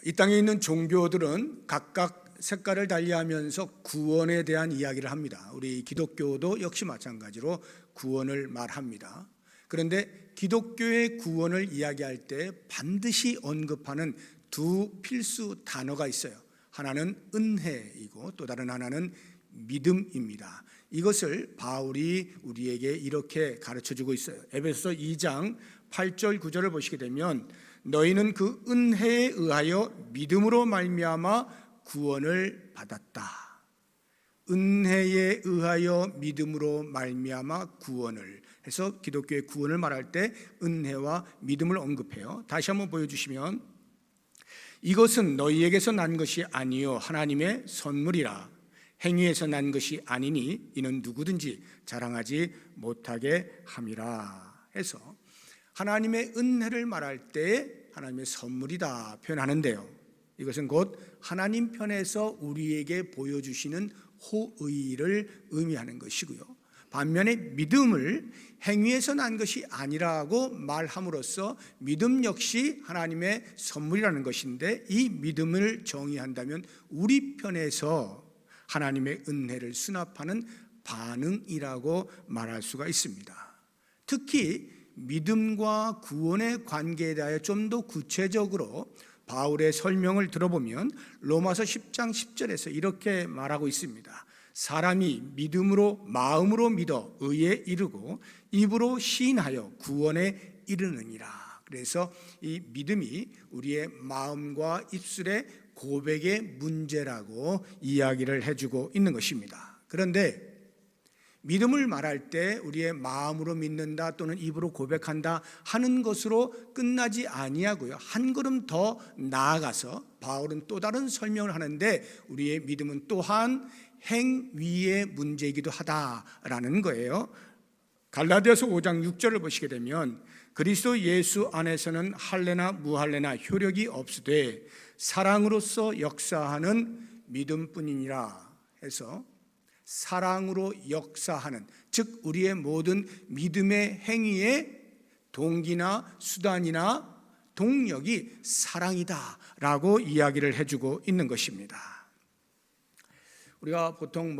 이 땅에 있는 종교들은 각각 색깔을 달리하면서 구원에 대한 이야기를 합니다. 우리 기독교도 역시 마찬가지로 구원을 말합니다. 그런데 기독교의 구원을 이야기할 때 반드시 언급하는 두 필수 단어가 있어요. 하나는 은혜이고 또 다른 하나는 믿음입니다. 이것을 바울이 우리에게 이렇게 가르쳐주고 있어요. 에베소서 2장 8절 9절을 보시게 되면 너희는 그 은혜에 의하여 믿음으로 말미암아 구원을 받았다. 은혜에 의하여 믿음으로 말미암아 구원을 해서 기독교의 구원을 말할 때 은혜와 믿음을 언급해요. 다시 한번 보여주시면 이것은 너희에게서 난 것이 아니요 하나님의 선물이라. 행위에서 난 것이 아니니 이는 누구든지 자랑하지 못하게 함이라 해서 하나님의 은혜를 말할 때 하나님의 선물이다 표현하는데요. 이것은 곧 하나님 편에서 우리에게 보여주시는 호의를 의미하는 것이고요. 반면에 믿음을 행위에서 난 것이 아니라고 말함으로써 믿음 역시 하나님의 선물이라는 것인데 이 믿음을 정의한다면 우리 편에서 하나님의 은혜를 수납하는 반응이라고 말할 수가 있습니다. 특히 믿음과 구원의 관계에 대하여 좀 더 구체적으로 바울의 설명을 들어보면 로마서 10장 10절에서 이렇게 말하고 있습니다. 사람이 믿음으로 마음으로 믿어 의에 이르고 입으로 시인하여 구원에 이르느니라. 그래서 이 믿음이 우리의 마음과 입술의 고백의 문제라고 이야기를 해주고 있는 것입니다. 그런데 믿음을 말할 때 우리의 마음으로 믿는다 또는 입으로 고백한다 하는 것으로 끝나지 아니하고요. 한 걸음 더 나아가서 바울은 또 다른 설명을 하는데 우리의 믿음은 또한 행위의 문제이기도 하다라는 거예요. 갈라디아서 5장 6절을 보시게 되면 그리스도 예수 안에서는 할례나 무할례나 효력이 없으되 사랑으로서 역사하는 믿음뿐이니라 해서 사랑으로 역사하는, 즉 우리의 모든 믿음의 행위의 동기나 수단이나 동력이 사랑이다라고 이야기를 해주고 있는 것입니다. 우리가 보통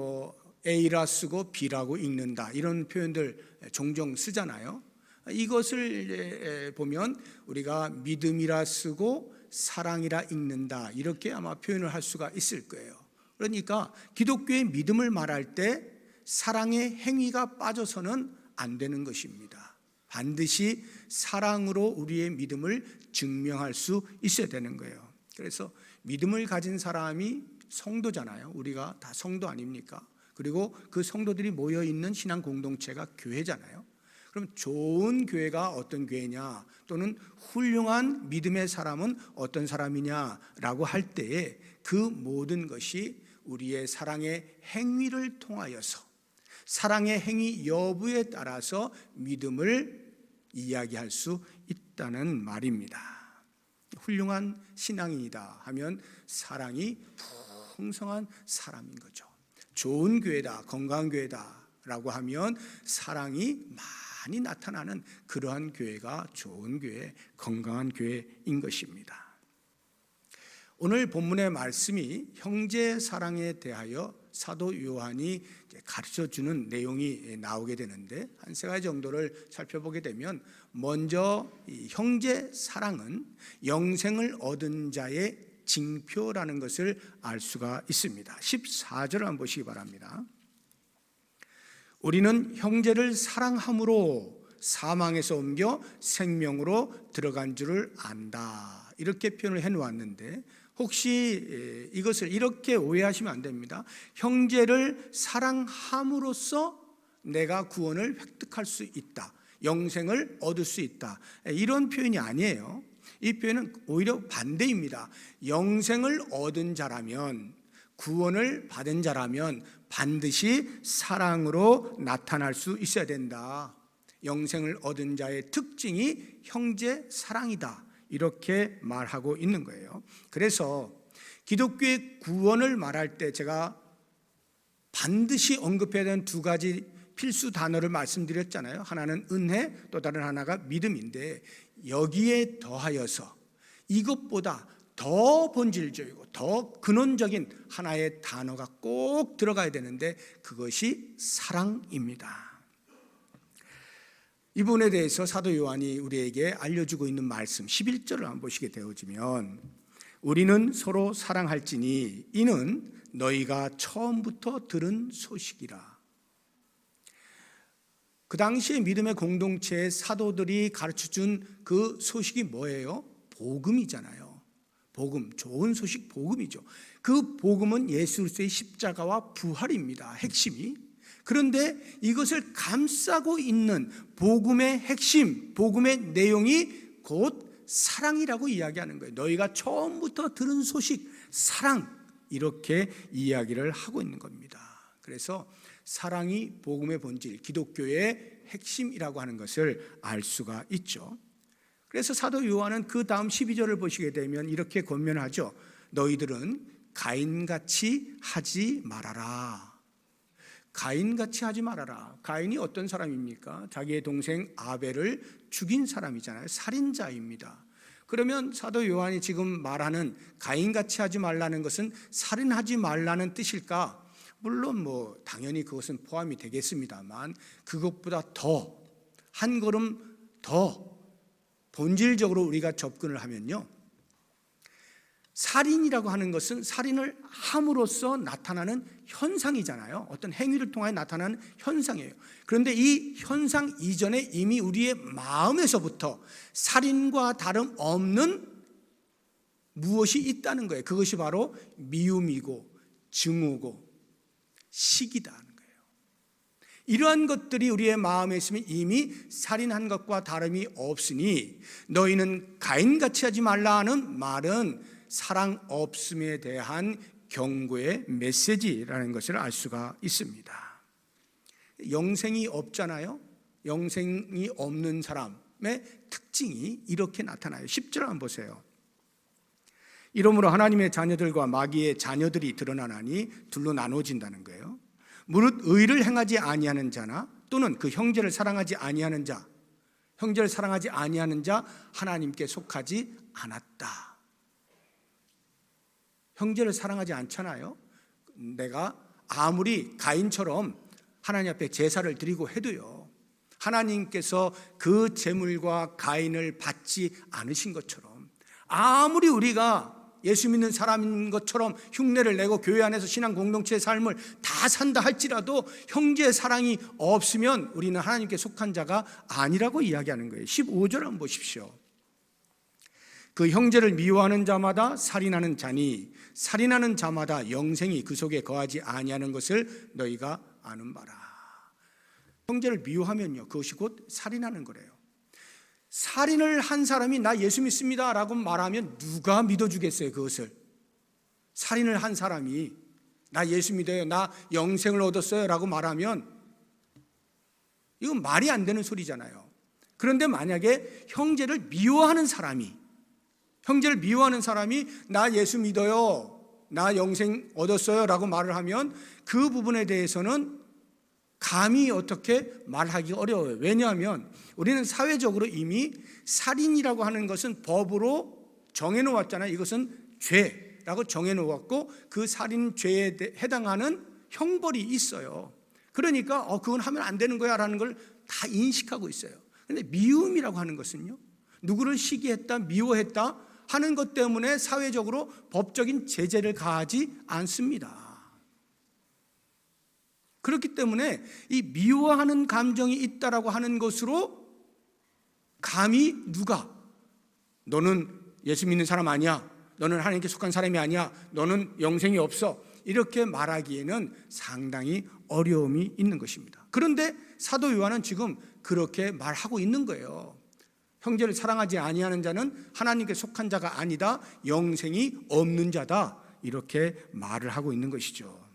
A라 쓰고 B라고 읽는다 이런 표현들 종종 쓰잖아요. 이것을 보면 우리가 믿음이라 쓰고 사랑이라 읽는다 이렇게 아마 표현을 할 수가 있을 거예요. 그러니까 기독교의 믿음을 말할 때 사랑의 행위가 빠져서는 안 되는 것입니다. 반드시 사랑으로 우리의 믿음을 증명할 수 있어야 되는 거예요. 그래서 믿음을 가진 사람이 성도잖아요. 우리가 다 성도 아닙니까? 그리고 그 성도들이 모여있는 신앙 공동체가 교회잖아요. 그럼 좋은 교회가 어떤 교회냐 또는 훌륭한 믿음의 사람은 어떤 사람이냐라고 할 때에 그 모든 것이 우리의 사랑의 행위를 통하여서 사랑의 행위 여부에 따라서 믿음을 이야기할 수 있다는 말입니다. 훌륭한 신앙인이다 하면 사랑이 풍성한 사람인 거죠. 좋은 교회다, 건강한 교회다라고 하면 사랑이 많이 나타나는 그러한 교회가 좋은 교회, 건강한 교회인 것입니다. 오늘 본문의 말씀이 형제 사랑에 대하여 사도 요한이 가르쳐주는 내용이 나오게 되는데 한 세 가지 정도를 살펴보게 되면 먼저 이 형제 사랑은 영생을 얻은 자의 징표라는 것을 알 수가 있습니다. 14절을 한번 보시기 바랍니다. 우리는 형제를 사랑함으로 사망에서 옮겨 생명으로 들어간 줄을 안다 이렇게 표현을 해놓았는데 혹시 이것을 이렇게 오해하시면 안 됩니다. 형제를 사랑함으로써 내가 구원을 획득할 수 있다, 영생을 얻을 수 있다 이런 표현이 아니에요. 이 표현은 오히려 반대입니다. 영생을 얻은 자라면, 구원을 받은 자라면 반드시 사랑으로 나타날 수 있어야 된다. 영생을 얻은 자의 특징이 형제 사랑이다 이렇게 말하고 있는 거예요. 그래서 기독교의 구원을 말할 때 제가 반드시 언급해야 되는 두 가지 필수 단어를 말씀드렸잖아요. 하나는 은혜, 또 다른 하나가 믿음인데 여기에 더하여서 이것보다 더 본질적이고 더 근원적인 하나의 단어가 꼭 들어가야 되는데 그것이 사랑입니다. 이 부분에 대해서 사도 요한이 우리에게 알려주고 있는 말씀 11절을 한번 보시게 되어지면 우리는 서로 사랑할지니 이는 너희가 처음부터 들은 소식이라. 그 당시에 믿음의 공동체의 사도들이 가르쳐준 그 소식이 뭐예요? 복음이잖아요. 복음, 좋은 소식 복음이죠. 그 복음은 예수 그리스도의 십자가와 부활입니다. 핵심이. 그런데 이것을 감싸고 있는 복음의 핵심, 복음의 내용이 곧 사랑이라고 이야기하는 거예요. 너희가 처음부터 들은 소식, 사랑, 이렇게 이야기를 하고 있는 겁니다. 그래서 사랑이 복음의 본질, 기독교의 핵심이라고 하는 것을 알 수가 있죠. 그래서 사도 요한은 그 다음 12절을 보시게 되면 이렇게 권면하죠. 너희들은 가인같이 하지 말아라. 가인같이 하지 말아라. 가인이 어떤 사람입니까? 자기의 동생 아벨을 죽인 사람이잖아요. 살인자입니다. 그러면 사도 요한이 지금 말하는 가인같이 하지 말라는 것은 살인하지 말라는 뜻일까? 물론 당연히 그것은 포함이 되겠습니다만 그것보다 더 한 걸음 더 본질적으로 우리가 접근을 하면요, 살인이라고 하는 것은 살인을 함으로써 나타나는 현상이잖아요. 어떤 행위를 통해 나타나는 현상이에요. 그런데 이 현상 이전에 이미 우리의 마음에서부터 살인과 다름없는 무엇이 있다는 거예요. 그것이 바로 미움이고 증오고 시기다는 거예요. 이러한 것들이 우리의 마음에 있으면 이미 살인한 것과 다름이 없으니 너희는 가인같이 하지 말라 하는 말은 사랑 없음에 대한 경고의 메시지라는 것을 알 수가 있습니다. 영생이 없잖아요. 영생이 없는 사람의 특징이 이렇게 나타나요. 10절 한번 보세요. 이러므로 하나님의 자녀들과 마귀의 자녀들이 드러나나니 둘로 나눠진다는 거예요. 무릇 의를 행하지 아니하는 자나 또는 그 형제를 사랑하지 아니하는 자, 형제를 사랑하지 아니하는 자 하나님께 속하지 않았다. 형제를 사랑하지 않잖아요. 내가 아무리 가인처럼 하나님 앞에 제사를 드리고 해도요, 하나님께서 그 제물과 가인을 받지 않으신 것처럼 아무리 우리가 예수 믿는 사람인 것처럼 흉내를 내고 교회 안에서 신앙 공동체의 삶을 다 산다 할지라도 형제의 사랑이 없으면 우리는 하나님께 속한 자가 아니라고 이야기하는 거예요. 15절 한번 보십시오. 그 형제를 미워하는 자마다 살인하는 자니 살인하는 자마다 영생이 그 속에 거하지 아니하는 것을 너희가 아는 바라. 형제를 미워하면요, 그것이 곧 살인하는 거래요. 살인을 한 사람이 나 예수 믿습니다 라고 말하면 누가 믿어주겠어요? 그것을. 살인을 한 사람이 나 예수 믿어요, 나 영생을 얻었어요 라고 말하면 이건 말이 안 되는 소리잖아요. 그런데 만약에 형제를 미워하는 사람이 나 예수 믿어요, 나 영생 얻었어요 라고 말을 하면 그 부분에 대해서는 감히 어떻게 말하기 어려워요. 왜냐하면 우리는 사회적으로 이미 살인이라고 하는 것은 법으로 정해놓았잖아요. 이것은 죄라고 정해놓았고 그 살인죄에 해당하는 형벌이 있어요. 그러니까 그건 하면 안 되는 거야 라는 걸 다 인식하고 있어요. 그런데 미움이라고 하는 것은요, 누구를 시기했다, 미워했다 하는 것 때문에 사회적으로 법적인 제재를 가하지 않습니다. 그렇기 때문에 이 미워하는 감정이 있다라고 하는 것으로 감히 누가 너는 예수 믿는 사람 아니야, 너는 하나님께 속한 사람이 아니야, 너는 영생이 없어, 이렇게 말하기에는 상당히 어려움이 있는 것입니다. 그런데 사도 요한은 지금 그렇게 말하고 있는 거예요. 형제를 사랑하지 아니하는 자는 하나님께 속한 자가 아니다, 영생이 없는 자다, 이렇게 말을 하고 있는 것이죠.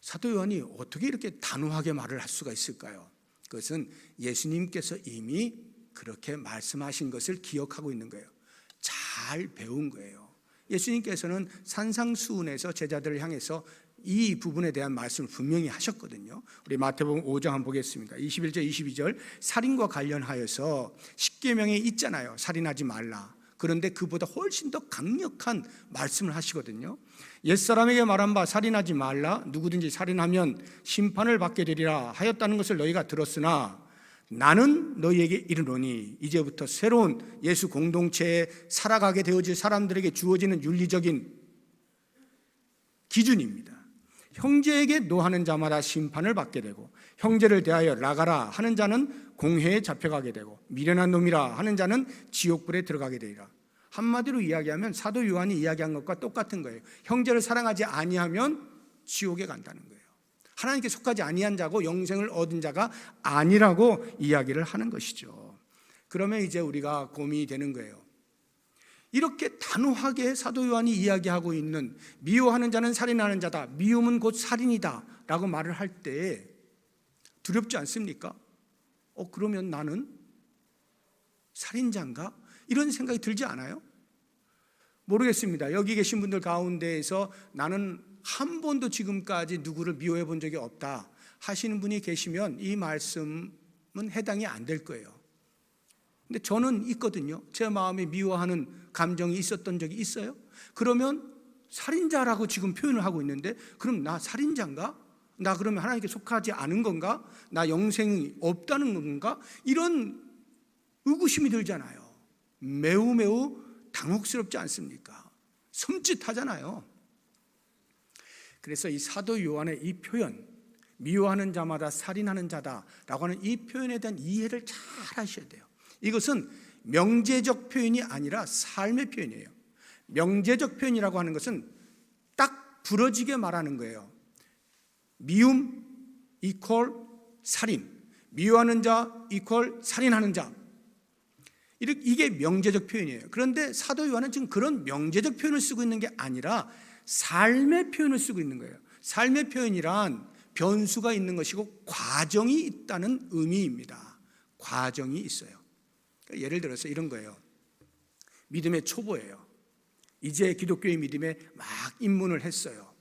사도 요한이 어떻게 이렇게 단호하게 말을 할 수가 있을까요? 그것은 예수님께서 이미 그렇게 말씀하신 것을 기억하고 있는 거예요. 잘 배운 거예요. 예수님께서는 산상수훈에서 제자들을 향해서 이 부분에 대한 말씀을 분명히 하셨거든요. 우리 마태복음 5장 한번 보겠습니다. 21절 22절 살인과 관련하여서 십계명에 있잖아요. 살인하지 말라. 그런데 그보다 훨씬 더 강력한 말씀을 하시거든요. 옛사람에게 말한 바 살인하지 말라, 누구든지 살인하면 심판을 받게 되리라 하였다는 것을 너희가 들었으나 나는 너희에게 이르노니 이제부터 새로운 예수 공동체에 살아가게 되어질 사람들에게 주어지는 윤리적인 기준입니다. 형제에게 노하는 자마다 심판을 받게 되고, 형제를 대하여 나가라 하는 자는 공회에 잡혀가게 되고, 미련한 놈이라 하는 자는 지옥불에 들어가게 되리라. 한마디로 이야기하면 사도 요한이 이야기한 것과 똑같은 거예요. 형제를 사랑하지 아니하면 지옥에 간다는 거예요. 하나님께 속하지 아니한 자고 영생을 얻은 자가 아니라고 이야기를 하는 것이죠. 그러면 이제 우리가 고민이 되는 거예요. 이렇게 단호하게 사도 요한이 이야기하고 있는 미워하는 자는 살인하는 자다, 미움은 곧 살인이다 라고 말을 할 때 두렵지 않습니까? 그러면 나는 살인자인가? 이런 생각이 들지 않아요? 모르겠습니다. 여기 계신 분들 가운데에서 나는 한 번도 지금까지 누구를 미워해 본 적이 없다 하시는 분이 계시면 이 말씀은 해당이 안 될 거예요. 근데 저는 있거든요. 제 마음에 미워하는 감정이 있었던 적이 있어요. 그러면 살인자라고 지금 표현을 하고 있는데, 그럼 나 살인자인가? 나 그러면 하나님께 속하지 않은 건가? 나 영생이 없다는 건가? 이런 의구심이 들잖아요. 매우 당혹스럽지 않습니까? 섬찟하잖아요. 그래서 이 사도 요한의 이 표현, 미워하는 자마다 살인하는 자다라고 하는 이 표현에 대한 이해를 잘 하셔야 돼요. 이것은 명제적 표현이 아니라 삶의 표현이에요. 명제적 표현이라고 하는 것은 딱 부러지게 말하는 거예요. 미움 이퀄 살인, 미워하는 자 이퀄 살인하는 자, 이게 명제적 표현이에요. 그런데 사도 요한은 지금 그런 명제적 표현을 쓰고 있는 게 아니라 삶의 표현을 쓰고 있는 거예요. 삶의 표현이란 변수가 있는 것이고 과정이 있다는 의미입니다. 과정이 있어요. 예를 들어서 이런 거예요. 믿음의 초보예요. 이제 기독교의 믿음에 막 입문을 했어요.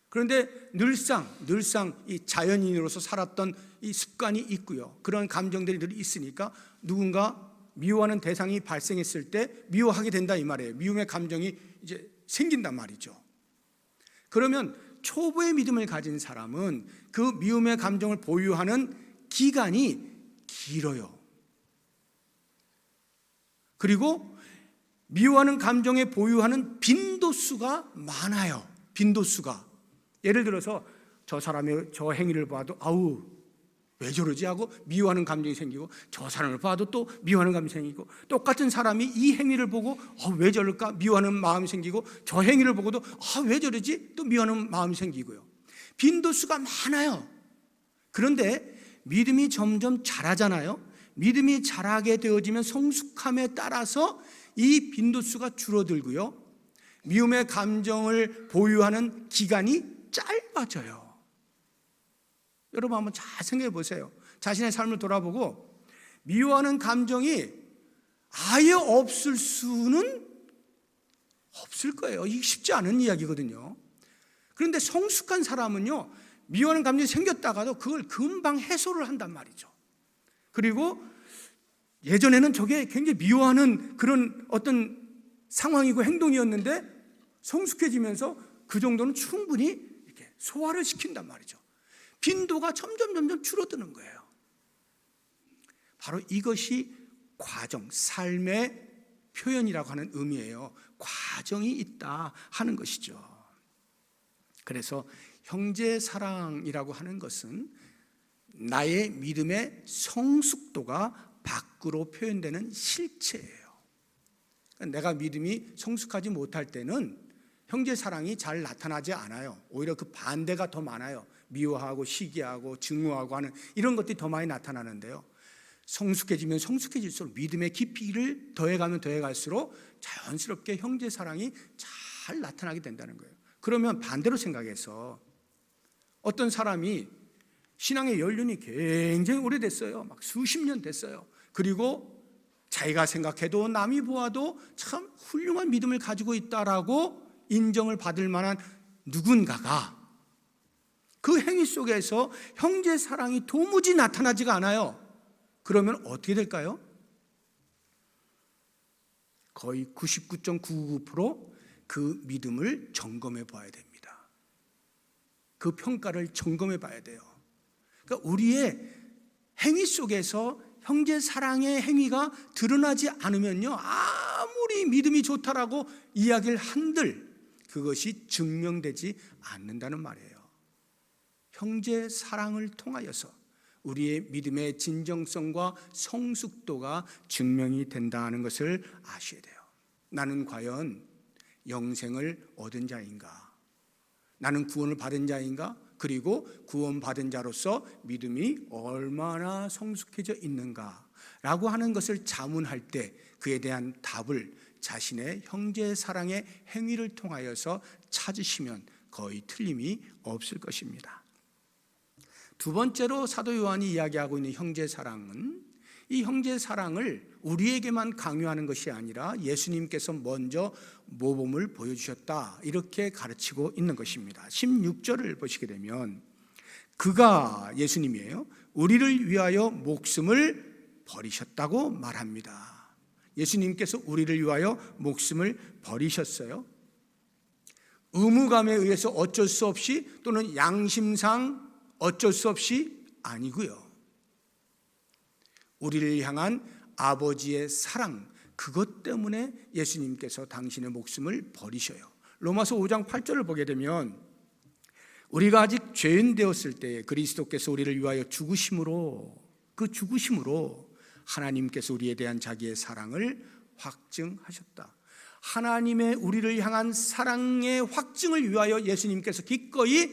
그런데 늘상 이 자연인으로서 살았던 이 습관이 있고요. 그런 감정들이 늘 있으니까 누군가 미워하는 대상이 발생했을 때 미워하게 된다 이 말이에요. 미움의 감정이 이제 생긴단 말이죠. 그러면 초보의 믿음을 가진 사람은 그 미움의 감정을 보유하는 기간이 길어요. 그리고 미워하는 감정에 보유하는 빈도수가 많아요. 빈도수가. 예를 들어서 저 사람의 저 행위를 봐도 아우 왜 저러지 하고 미워하는 감정이 생기고, 저 사람을 봐도 또 미워하는 감정이 생기고, 똑같은 사람이 이 행위를 보고 왜 저럴까 미워하는 마음이 생기고, 저 행위를 보고도 왜 저러지 또 미워하는 마음이 생기고요. 빈도수가 많아요. 그런데 믿음이 점점 자라잖아요. 믿음이 자라게 되어지면 성숙함에 따라서 이 빈도수가 줄어들고요, 미움의 감정을 보유하는 기간이 짧아져요. 여러분 한번 잘 생각해 보세요. 자신의 삶을 돌아보고 미워하는 감정이 아예 없을 수는 없을 거예요. 이게 쉽지 않은 이야기거든요. 그런데 성숙한 사람은요, 미워하는 감정이 생겼다가도 그걸 금방 해소를 한단 말이죠. 그리고 예전에는 저게 굉장히 미워하는 그런 어떤 상황이고 행동이었는데 성숙해지면서 그 정도는 충분히 이렇게 소화를 시킨단 말이죠. 빈도가 점점 줄어드는 거예요. 바로 이것이 과정, 삶의 표현이라고 하는 의미예요. 과정이 있다 하는 것이죠. 그래서 형제 사랑이라고 하는 것은 나의 믿음의 성숙도가 밖으로 표현되는 실체예요. 내가 믿음이 성숙하지 못할 때는 형제 사랑이 잘 나타나지 않아요. 오히려 그 반대가 더 많아요. 미워하고 시기하고 증오하고 하는 이런 것들이 더 많이 나타나는데요, 성숙해지면 성숙해질수록 믿음의 깊이를 더해가면 더해갈수록 자연스럽게 형제 사랑이 잘 나타나게 된다는 거예요. 그러면 반대로 생각해서 어떤 사람이 신앙의 연륜이 굉장히 오래됐어요. 막 수십 년 됐어요. 그리고 자기가 생각해도 남이 보아도 참 훌륭한 믿음을 가지고 있다라고 인정을 받을 만한 누군가가 그 행위 속에서 형제 사랑이 도무지 나타나지가 않아요. 그러면 어떻게 될까요? 거의 99.99%그 믿음을 점검해 봐야 됩니다. 그 평가를 점검해 봐야 돼요. 그러니까 우리의 행위 속에서 형제 사랑의 행위가 드러나지 않으면요, 아무리 믿음이 좋다라고 이야기를 한들 그것이 증명되지 않는다는 말이에요. 형제 사랑을 통하여서 우리의 믿음의 진정성과 성숙도가 증명이 된다는 것을 아셔야 돼요. 나는 과연 영생을 얻은 자인가? 나는 구원을 받은 자인가? 그리고 구원받은 자로서 믿음이 얼마나 성숙해져 있는가? 라고 하는 것을 자문할 때 그에 대한 답을 자신의 형제 사랑의 행위를 통하여서 찾으시면 거의 틀림이 없을 것입니다. 두 번째로 사도 요한이 이야기하고 있는 형제 사랑은, 이 형제 사랑을 우리에게만 강요하는 것이 아니라 예수님께서 먼저 모범을 보여주셨다, 이렇게 가르치고 있는 것입니다. 16절을 보시게 되면 그가, 예수님이에요, 우리를 위하여 목숨을 버리셨다고 말합니다. 예수님께서 우리를 위하여 목숨을 버리셨어요. 의무감에 의해서 어쩔 수 없이, 또는 양심상 어쩔 수 없이 아니고요. 우리를 향한 아버지의 사랑, 그것 때문에 예수님께서 당신의 목숨을 버리셔요. 로마서 5장 8절을 보게 되면 우리가 아직 죄인 되었을 때 그리스도께서 우리를 위하여 죽으심으로, 그 죽으심으로 하나님께서 우리에 대한 자기의 사랑을 확증하셨다. 하나님의 우리를 향한 사랑의 확증을 위하여 예수님께서 기꺼이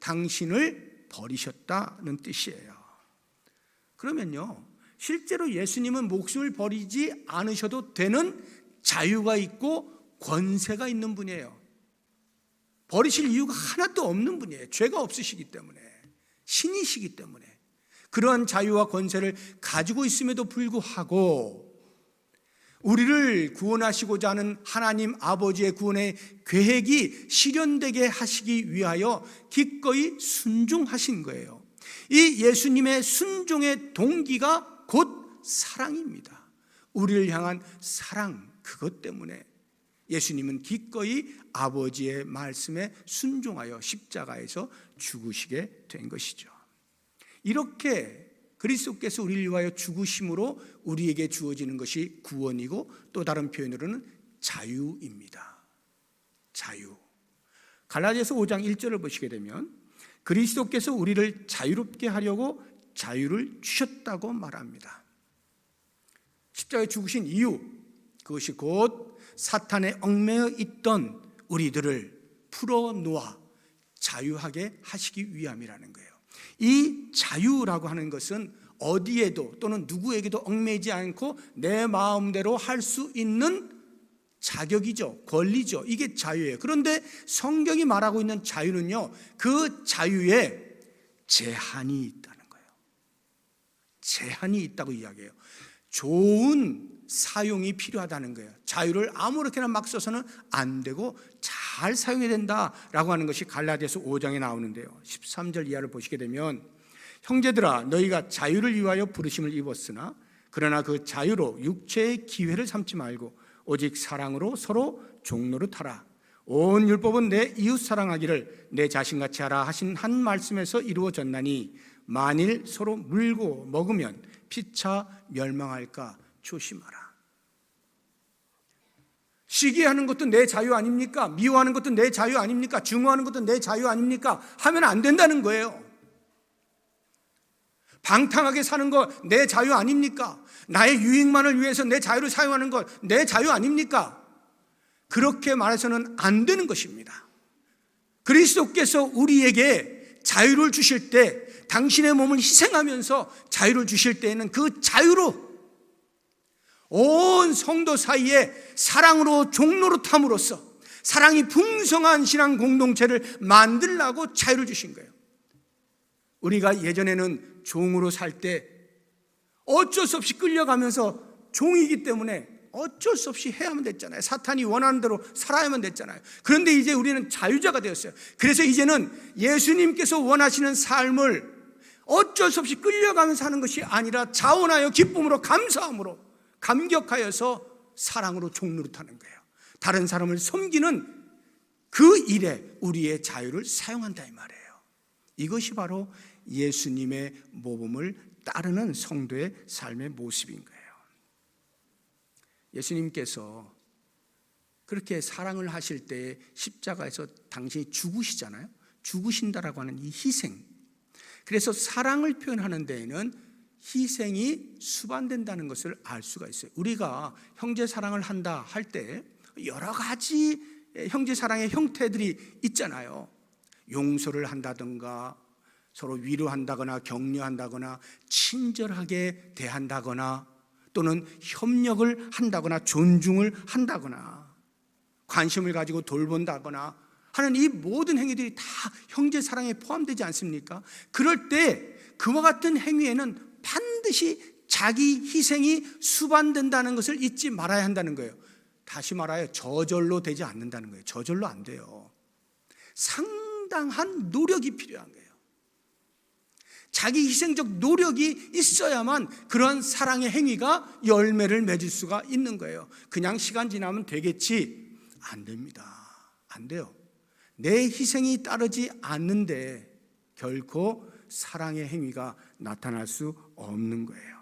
당신을 버리셨다는 뜻이에요. 그러면요, 실제로 예수님은 목숨을 버리지 않으셔도 되는 자유가 있고 권세가 있는 분이에요. 버리실 이유가 하나도 없는 분이에요. 죄가 없으시기 때문에, 신이시기 때문에. 그러한 자유와 권세를 가지고 있음에도 불구하고 우리를 구원하시고자 하는 하나님 아버지의 구원의 계획이 실현되게 하시기 위하여 기꺼이 순종하신 거예요. 이 예수님의 순종의 동기가 곧 사랑입니다. 우리를 향한 사랑, 그것 때문에 예수님은 기꺼이 아버지의 말씀에 순종하여 십자가에서 죽으시게 된 것이죠. 이렇게 그리스도께서 우리를 위하여 죽으심으로 우리에게 주어지는 것이 구원이고, 또 다른 표현으로는 자유입니다. 자유. 갈라디아서 5장 1절을 보시게 되면 그리스도께서 우리를 자유롭게 하려고 자유를 주셨다고 말합니다. 십자가에 죽으신 이유, 그것이 곧 사탄에 얽매여 있던 우리들을 풀어놓아 자유하게 하시기 위함이라는 거예요. 이 자유라고 하는 것은 어디에도 또는 누구에게도 얽매이지 않고 내 마음대로 할 수 있는 자격이죠, 권리죠. 이게 자유예요. 그런데 성경이 말하고 있는 자유는요, 그 자유에 제한이 있다는 거예요. 제한이 있다고 이야기해요. 좋은 사용이 필요하다는 거예요. 자유를 아무렇게나 막 써서는 안 되고 잘 사용해야 된다라고 하는 것이 갈라디아서 5장에 나오는데요. 13절 이하를 보시게 되면 형제들아, 너희가 자유를 위하여 부르심을 입었으나 그러나 그 자유로 육체의 기회를 삼지 말고 오직 사랑으로 서로 종로로 타라. 온 율법은 내 이웃 사랑하기를 내 자신같이 하라 하신 한 말씀에서 이루어졌나니 만일 서로 물고 먹으면 피차 멸망할까 조심하라. 시기하는 것도 내 자유 아닙니까? 미워하는 것도 내 자유 아닙니까? 증오하는 것도 내 자유 아닙니까? 하면 안 된다는 거예요. 방탕하게 사는 거 내 자유 아닙니까? 나의 유익만을 위해서 내 자유를 사용하는 것 내 자유 아닙니까? 그렇게 말해서는 안 되는 것입니다. 그리스도께서 우리에게 자유를 주실 때, 당신의 몸을 희생하면서 자유를 주실 때에는 그 자유로 온 성도 사이에 사랑으로 종로로 탐으로써 사랑이 풍성한 신앙 공동체를 만들라고 자유를 주신 거예요. 우리가 예전에는 종으로 살 때 어쩔 수 없이 끌려가면서 종이기 때문에 어쩔 수 없이 해야만 됐잖아요. 사탄이 원하는 대로 살아야만 됐잖아요. 그런데 이제 우리는 자유자가 되었어요. 그래서 이제는 예수님께서 원하시는 삶을 어쩔 수 없이 끌려가면서 사는 것이 아니라 자원하여 기쁨으로 감사함으로 감격하여서 사랑으로 종노릇하는 거예요. 다른 사람을 섬기는 그 일에 우리의 자유를 사용한다 이 말이에요. 이것이 바로 예수님의 모범을 따르는 성도의 삶의 모습인 거예요. 예수님께서 그렇게 사랑을 하실 때 십자가에서 당신이 죽으시잖아요. 죽으신다라고 하는 이 희생. 그래서 사랑을 표현하는 데에는 희생이 수반된다는 것을 알 수가 있어요. 우리가 형제 사랑을 한다 할 때 여러 가지 형제 사랑의 형태들이 있잖아요. 용서를 한다든가, 서로 위로한다거나 격려한다거나, 친절하게 대한다거나, 또는 협력을 한다거나, 존중을 한다거나, 관심을 가지고 돌본다거나 하는 이 모든 행위들이 다 형제 사랑에 포함되지 않습니까? 그럴 때 그와 같은 행위에는 반드시 자기 희생이 수반된다는 것을 잊지 말아야 한다는 거예요. 다시 말하여 저절로 되지 않는다는 거예요. 저절로 안 돼요. 상당한 노력이 필요한 거예요. 자기 희생적 노력이 있어야만 그런 사랑의 행위가 열매를 맺을 수가 있는 거예요. 그냥 시간 지나면 되겠지? 안 됩니다. 안 돼요. 내 희생이 따르지 않는데 결코 사랑의 행위가 나타날 수 없는 거예요.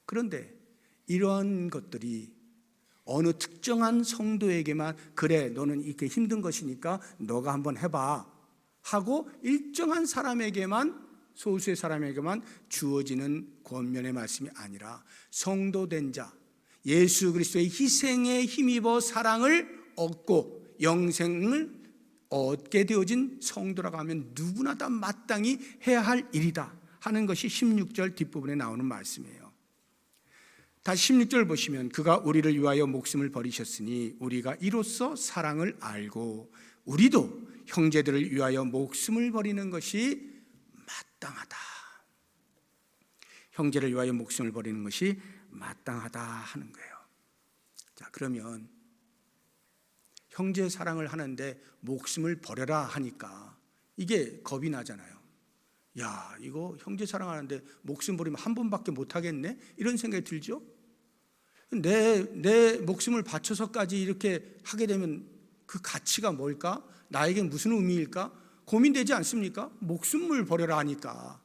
그런데 이러한 것들이 어느 특정한 성도에게만, 그래 너는 이렇게 힘든 것이니까 너가 한번 해봐 하고 일정한 사람에게만, 소수의 사람에게만 주어지는 권면의 말씀이 아니라 성도된 자, 예수 그리스도의 희생에 힘입어 사랑을 얻고 영생을 얻게 되어진 성도라고 하면 누구나 다 마땅히 해야 할 일이다 하는 것이 16절 뒷부분에 나오는 말씀이에요. 다시 16절 보시면, 그가 우리를 위하여 목숨을 버리셨으니 우리가 이로써 사랑을 알고 우리도 형제들을 위하여 목숨을 버리는 것이 마땅하다. 형제를 위하여 목숨을 버리는 것이 마땅하다 하는 거예요. 자, 그러면 형제 사랑을 하는데 목숨을 버려라 하니까 이게 겁이 나잖아요. 야, 이거 형제 사랑하는데 목숨 버리면 한 번밖에 못 하겠네? 이런 생각이 들죠? 내 목숨을 바쳐서까지 이렇게 하게 되면 그 가치가 뭘까? 나에게 무슨 의미일까? 고민되지 않습니까? 목숨을 버려라 하니까.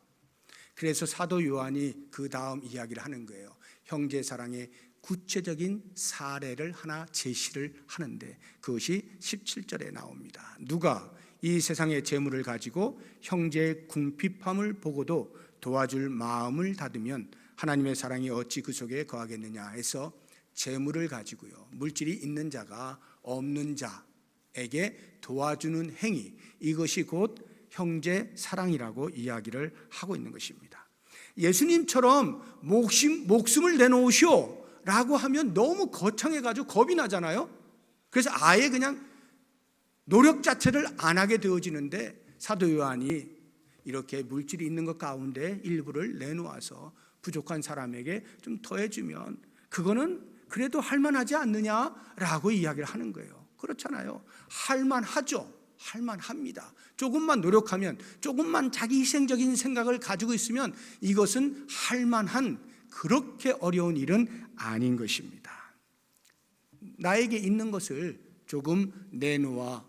그래서 사도 요한이 그 다음 이야기를 하는 거예요. 형제 사랑의 구체적인 사례를 하나 제시를 하는데 그것이 17절에 나옵니다. 누가 이 세상의 재물을 가지고 형제의 궁핍함을 보고도 도와줄 마음을 닫으면 하나님의 사랑이 어찌 그 속에 거하겠느냐 해서, 재물을 가지고요, 물질이 있는 자가 없는 자에게 도와주는 행위, 이것이 곧 형제 사랑이라고 이야기를 하고 있는 것입니다. 예수님처럼 목숨을 내놓으시오 라고 하면 너무 거창해가지고 겁이 나잖아요. 그래서 아예 그냥 노력 자체를 안 하게 되어지는데, 사도 요한이 이렇게 물질이 있는 것 가운데 일부를 내놓아서 부족한 사람에게 좀 더해주면 그거는 그래도 할만하지 않느냐라고 이야기를 하는 거예요. 그렇잖아요. 할만하죠. 할만합니다. 조금만 노력하면, 조금만 자기 희생적인 생각을 가지고 있으면 이것은 할만한, 그렇게 어려운 일은 아닌 것입니다. 나에게 있는 것을 조금 내놓아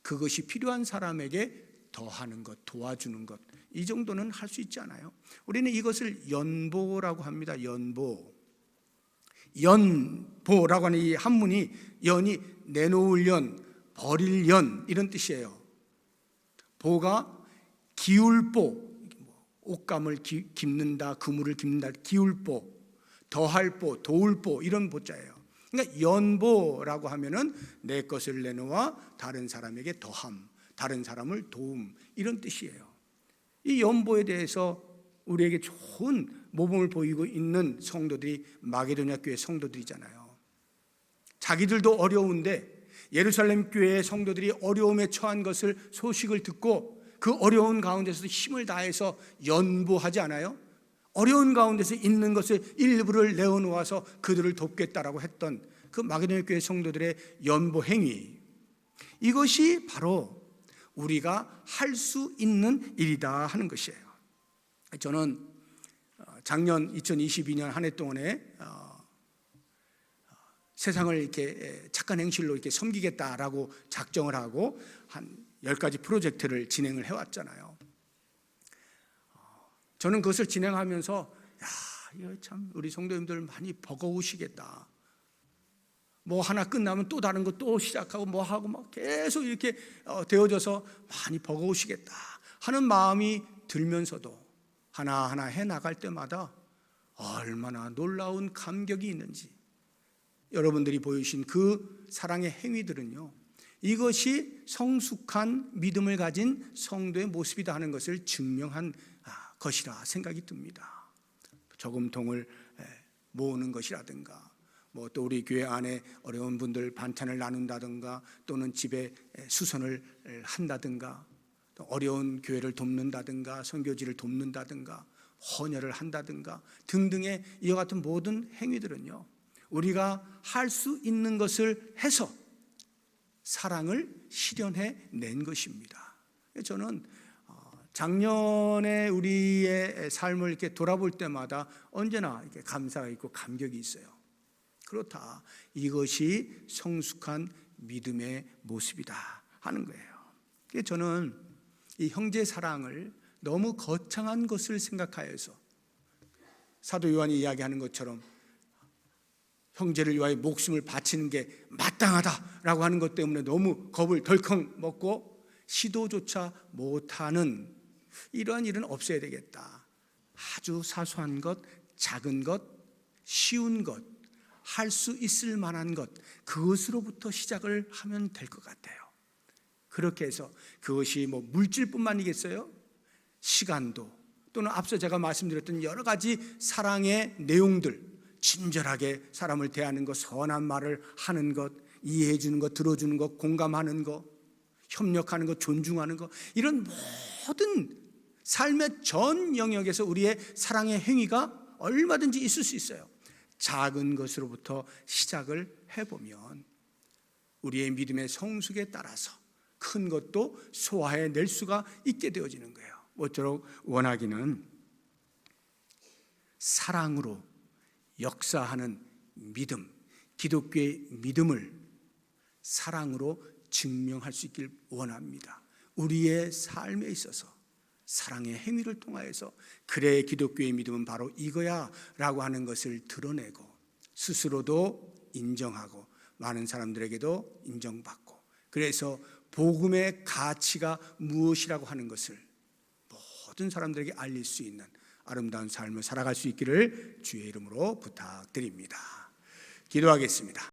그것이 필요한 사람에게 더하는 것, 도와주는 것, 이 정도는 할 수 있지 않아요? 우리는 이것을 연보라고 합니다. 연보라고 하는 이 한문이, 연이 내놓을 연, 버릴 연 이런 뜻이에요. 보가 기울보, 옷감을 깁는다, 그물을 깁는다, 기울보, 더할 보, 도울 보, 이런 보자예요. 그러니까 연보라고 하면은 내 것을 내놓아 다른 사람에게 더함, 다른 사람을 도움, 이런 뜻이에요. 이 연보에 대해서 우리에게 좋은 모범을 보이고 있는 성도들이 마게도냐 교회 성도들이잖아요. 자기들도 어려운데 예루살렘 교회의 성도들이 어려움에 처한 것을, 소식을 듣고 그 어려운 가운데서도 힘을 다해서 연보하지 않아요? 어려운 가운데서 있는 것을 일부를 내어놓아서 그들을 돕겠다라고 했던 그 마게도냐 교회 성도들의 연보 행위, 이것이 바로 우리가 할 수 있는 일이다 하는 것이에요. 저는 작년 2022년 한 해 동안에 세상을 이렇게 착한 행실로 이렇게 섬기겠다라고 작정을 하고 한 10가지 프로젝트를 진행을 해왔잖아요. 저는 그것을 진행하면서 이거 참 우리 성도님들 많이 버거우시겠다. 뭐 하나 끝나면 또 다른 거 또 시작하고 뭐 하고 막 계속 이렇게 되어져서 많이 버거우시겠다 하는 마음이 들면서도 하나하나 해 나갈 때마다 얼마나 놀라운 감격이 있는지, 여러분들이 보이신 그 사랑의 행위들은요, 이것이 성숙한 믿음을 가진 성도의 모습이다 하는 것을 증명한 것이라 생각이 듭니다. 저금통을 모으는 것이라든가, 뭐 또 우리 교회 안에 어려운 분들 반찬을 나눈다든가, 또는 집에 수선을 한다든가, 또 어려운 교회를 돕는다든가, 선교지를 돕는다든가, 헌혈을 한다든가 등등의 이와 같은 모든 행위들은요, 우리가 할 수 있는 것을 해서 사랑을 실현해 낸 것입니다. 저는 작년에 우리의 삶을 이렇게 돌아볼 때마다 언제나 이렇게 감사가 있고 감격이 있어요. 그렇다, 이것이 성숙한 믿음의 모습이다 하는 거예요. 저는 이 형제 사랑을 너무 거창한 것을 생각하여서 사도 요한이 이야기하는 것처럼 형제를 위하여 목숨을 바치는 게 마땅하다라고 하는 것 때문에 너무 겁을 덜컥 먹고 시도조차 못하는 이러한 일은 없어야 되겠다. 아주 사소한 것, 작은 것, 쉬운 것, 할 수 있을 만한 것, 그것으로부터 시작을 하면 될 것 같아요. 그렇게 해서 그것이 뭐 물질뿐만이겠어요? 시간도, 또는 앞서 제가 말씀드렸던 여러 가지 사랑의 내용들, 친절하게 사람을 대하는 것, 선한 말을 하는 것, 이해해 주는 것, 들어주는 것, 공감하는 것, 협력하는 것, 존중하는 것, 이런 모든 삶의 전 영역에서 우리의 사랑의 행위가 얼마든지 있을 수 있어요. 작은 것으로부터 시작을 해보면 우리의 믿음의 성숙에 따라서 큰 것도 소화해낼 수가 있게 되어지는 거예요. 모쪼록 원하기는 사랑으로 역사하는 믿음, 기독교의 믿음을 사랑으로 증명할 수 있길 원합니다. 우리의 삶에 있어서 사랑의 행위를 통하여서 그래, 기독교의 믿음은 바로 이거야 라고 하는 것을 드러내고 스스로도 인정하고 많은 사람들에게도 인정받고, 그래서 복음의 가치가 무엇이라고 하는 것을 모든 사람들에게 알릴 수 있는 아름다운 삶을 살아갈 수 있기를 주의 이름으로 부탁드립니다. 기도하겠습니다.